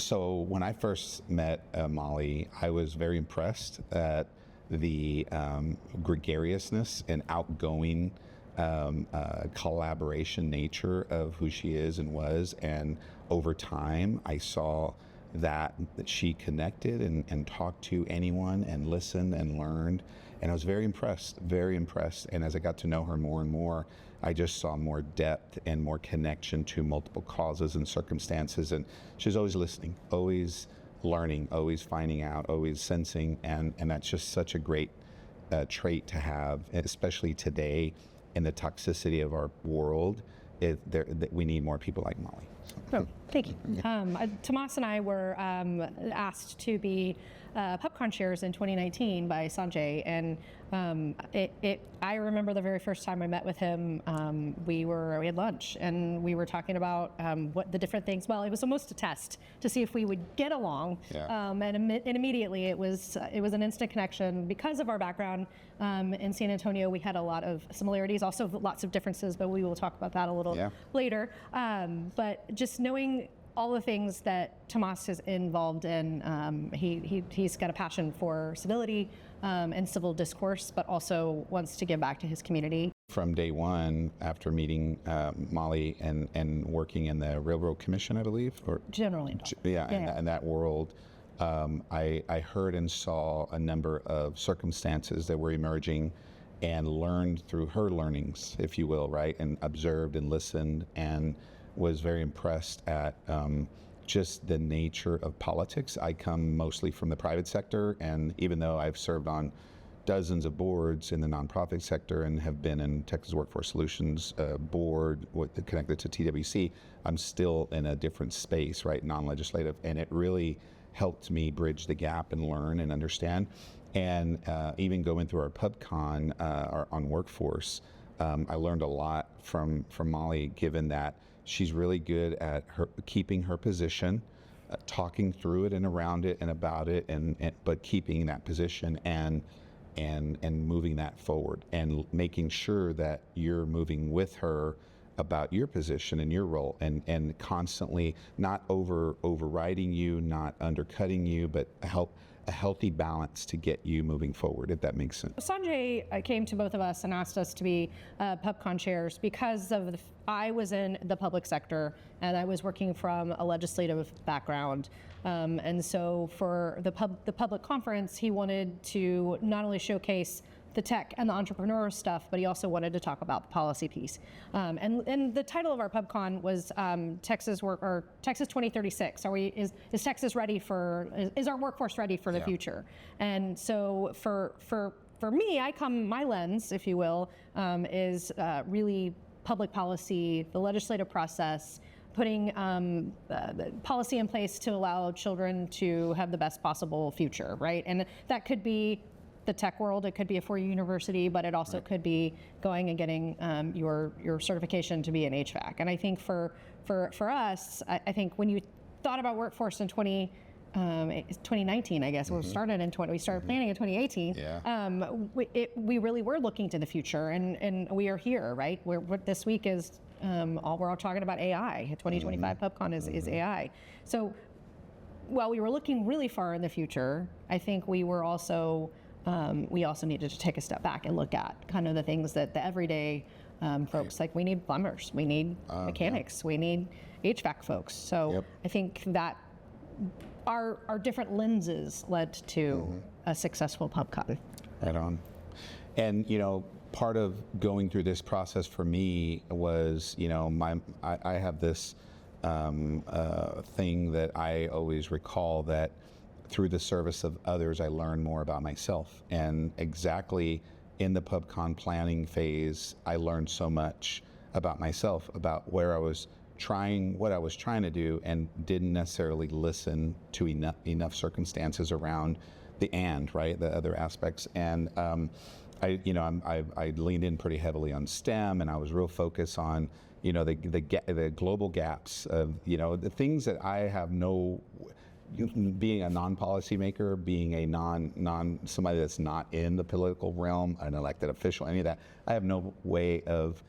So when I first met Molly, I was very impressed at the gregariousness and outgoing collaboration nature of who she is and was. And over time, I saw that she connected and talked to anyone and listened and learned. And I was very impressed, very impressed. And as I got to know her more and more, I just saw more depth and more connection to multiple causes and circumstances. And she's always listening, always learning, always finding out, always sensing. And that's just such a great trait to have, especially today in the toxicity of our world. We need more people like Molly. Oh, thank you. Tomas and I were asked to be PubCon chairs in 2019 by Sanjay, and I remember the very first time I met with him. We had lunch and we were talking about what the different things. Well, it was almost a test to see if we would get along, and immediately it was an instant connection because of our background in San Antonio. We had a lot of similarities, also lots of differences, but we will talk about that a little later. But just knowing all the things that Tomas is involved in, he's got a passion for civility and civil discourse, but also wants to give back to his community. From day one, after meeting Molly and working in the Railroad Commission, I believe, or generally, in that world, I heard and saw a number of circumstances that were emerging, and learned through her learnings, if you will, right, and observed and listened, and was very impressed at just the nature of politics. I come mostly from the private sector, and even though I've served on dozens of boards in the nonprofit sector and have been in Texas Workforce Solutions board connected to TWC, I'm still in a different space, right, non-legislative, and it really helped me bridge the gap and learn and understand. And even going through our PubCon on workforce, I learned a lot from Molly, given that she's really good at keeping her position, talking through it and around it and about it, but keeping that position and moving that forward and making sure that you're moving with her about your position and your role, and constantly not overriding you, not undercutting you, but a healthy balance to get you moving forward, if that makes sense. Sanjay came to both of us and asked us to be PubCon chairs because I was in the public sector and I was working from a legislative background, and so for the public conference, he wanted to not only showcase the tech and the entrepreneur stuff, but he also wanted to talk about the policy piece. And the title of our PubCon was Texas 2036. Is Texas ready is our workforce ready for the future? And so for me, my lens, if you will, is really public policy, the legislative process, putting the policy in place to allow children to have the best possible future, right? And that could be the tech world, it could be a four-year university, but it also could be going and getting your certification to be an HVAC. And I think for us, I think when you thought about workforce in 2019, I guess, we started planning in 2018. We really were looking to the future, and we are here, right? This week is we're all talking about AI. 2025 PubCon is AI. So while we were looking really far in the future, I think we also needed to take a step back and look at kind of the things that the everyday folks, like we need plumbers, we need mechanics, we need HVAC folks. So I think that our different lenses led to a successful PubCon. Right on. And part of going through this process for me was, I have this thing that I always recall, that through the service of others, I learn more about myself. And exactly in the PubCon planning phase, I learned so much about myself, about what I was trying to do, and didn't necessarily listen to enough circumstances around the other aspects. And I leaned in pretty heavily on STEM, and I was real focused on the global gaps of the things that I have being a non-policy maker, being a somebody that's not in the political realm, an elected official, any of that, I have no way of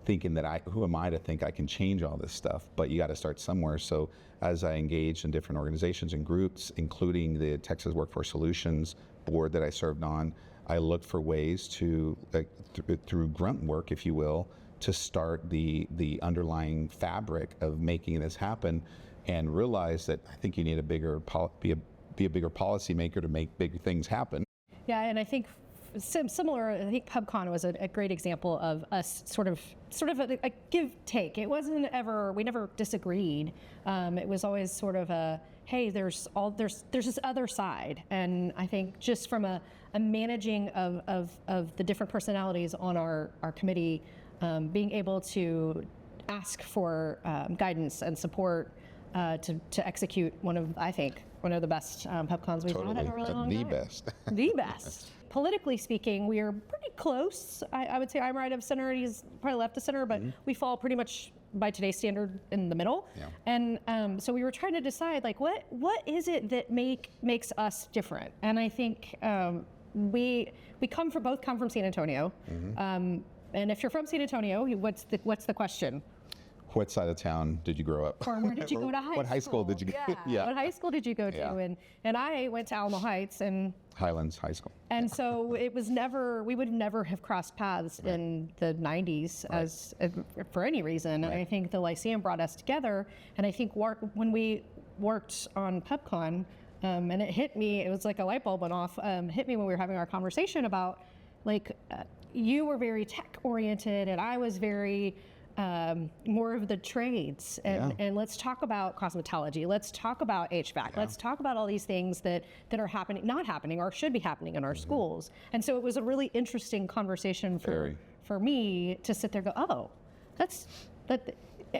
thinking that who am I to think I can change all this stuff? But you got to start somewhere. So as I engaged in different organizations and groups, including the Texas Workforce Solutions board that I served on, I looked for ways to, through grunt work, if you will, to start the underlying fabric of making this happen, and realize that I think you need be a bigger policymaker to make big things happen. Yeah, and I think similar. I think PubCon was a great example of us sort of a give take. It wasn't ever, we never disagreed. It was always sort of a, hey, there's this other side, and I think just from a managing of the different personalities on our committee, being able to ask for guidance and support to execute one of the best PubCons we've had in a really long time. The best. The best. Politically speaking, we are pretty close. I would say I'm right of center. He's probably left of center, but we fall pretty much by today's standard in the middle. Yeah. And so we were trying to decide, like, what is it that makes us different? And I think we both come from San Antonio. And if you're from San Antonio, what's the question? What side of town did you grow up? Or where did you go to high school? What high school did you go to? Yeah. What high school did you go to? Yeah. And I went to Alamo Heights and Highlands High School. And so it was we would never have crossed paths in the 90s as for any reason. And I think the Lyceum brought us together. And I think when we worked on PubCon, and it hit me, it was like a light bulb went off, hit me when we were having our conversation about, like, you were very tech oriented and I was very more of the trades, and let's talk about cosmetology, let's talk about HVAC, let's talk about all these things that are not happening or should be happening in our schools. And so it was a really interesting conversation for me to sit there and go, oh,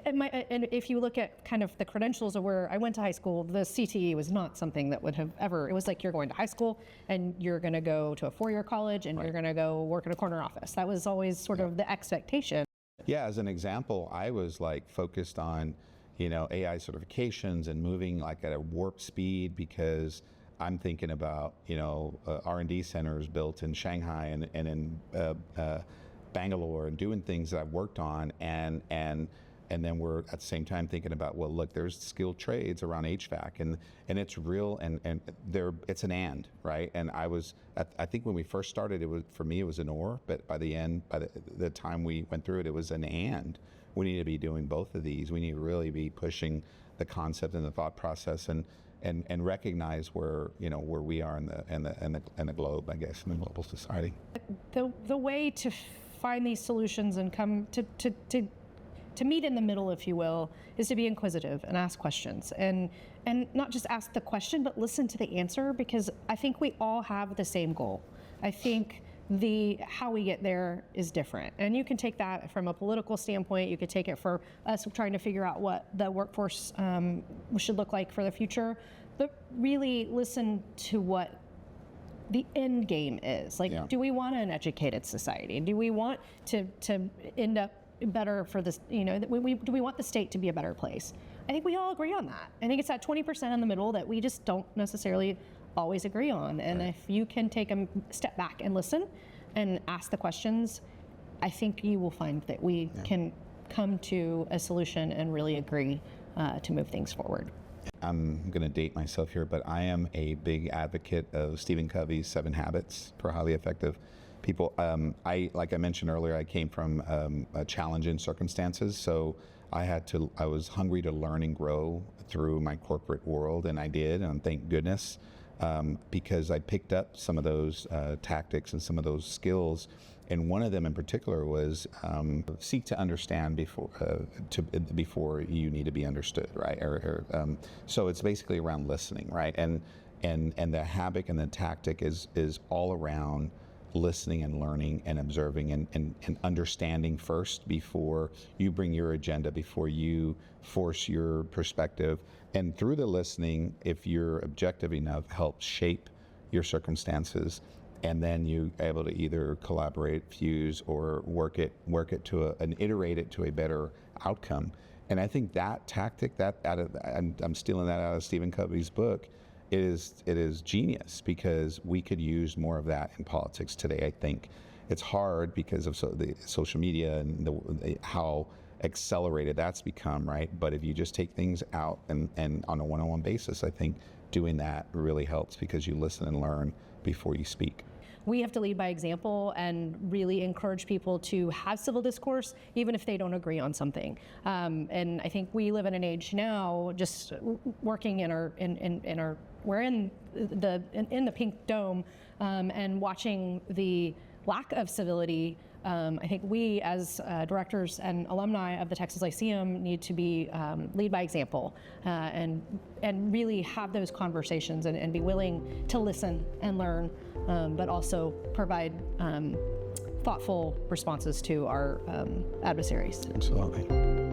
and if you look at kind of the credentials of where I went to high school, the CTE was not something that would have ever, it was like you're going to high school and you're going to go to a 4-year college and you're going to go work in a corner office. That was always sort of the expectation. Yeah, as an example, I was like focused on, AI certifications and moving like at a warp speed, because I'm thinking about, R&D centers built in Shanghai and in Bangalore, and doing things that I've worked on, and then we're at the same time thinking about, well, look, there's skilled trades around HVAC, and it's real, and it's an and, right? And I think when we first started, for me it was an or, but by the time we went through it, it was an and. We need to be doing both of these. We need to really be pushing the concept and the thought process, and recognize where we are in the globe, I guess, in the global society. The way to find these solutions and come to meet in the middle, if you will, is to be inquisitive and ask questions, and not just ask the question, but listen to the answer, because I think we all have the same goal. I think how we get there is different, and you can take that from a political standpoint. You could take it for us trying to figure out what the workforce should look like for the future, but really listen to what the end game is. Like, do we want an educated society? Do we want to end up better for this, do we want the state to be a better place? I think we all agree on that. I think it's that 20% in the middle that we just don't necessarily always agree on. And if you can take a step back and listen and ask the questions, I think you will find that we can come to a solution and really agree to move things forward. I'm going to date myself here, but I am a big advocate of Stephen Covey's 7 Habits for Highly Effective People. Like I mentioned earlier, I came from challenging circumstances, so I was hungry to learn and grow through my corporate world, and I did, and thank goodness, because I picked up some of those tactics and some of those skills. And one of them in particular was seek to understand before you need to be understood, right? So it's basically around listening, right? And the habit and the tactic is all around listening and learning and observing and understanding first before you bring your agenda, before you force your perspective. And through the listening, if you're objective enough, help shape your circumstances. And then you're able to either collaborate, fuse, or work it and iterate it to a better outcome. And I think that tactic, I'm stealing that out of Stephen Covey's book, it is genius, because we could use more of that in politics today, I think. it's hard because of the social media and how accelerated that's become, right? But if you just take things out and on a one-on-one basis, I think doing that really helps because you listen and learn before you speak. We have to lead by example and really encourage people to have civil discourse, even if they don't agree on something. And I think we live in an age now, just working we're in the Pink Dome and watching the lack of civility. I think we, as directors and alumni of the Texas Lyceum, need to be lead by example and really have those conversations and be willing to listen and learn, but also provide thoughtful responses to our adversaries. Absolutely.